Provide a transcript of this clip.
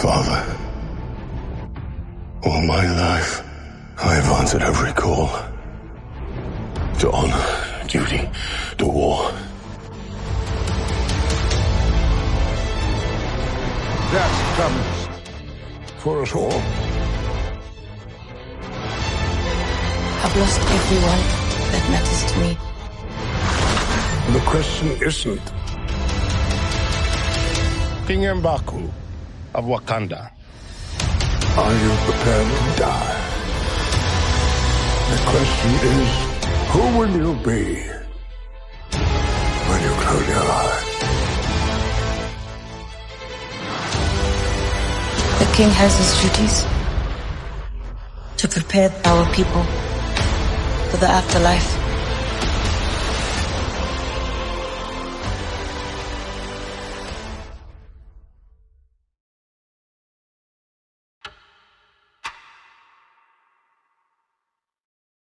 Father, all my life, I have answered every call. To honor, duty, to war. Death comes for us all. I've lost everyone that matters to me. The question isn't King M'Baku of Wakanda, are you prepared to die? The question is, who will you be when you close your eyes? The king has his duties to prepare our people for the afterlife.